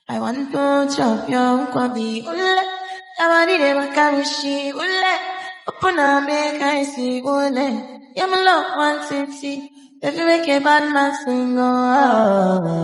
I want to chop your kwabi ule. Yamani de makamishi ule. Opuna make I see ule. Yamalo 160. If you make a bad man sing, oh.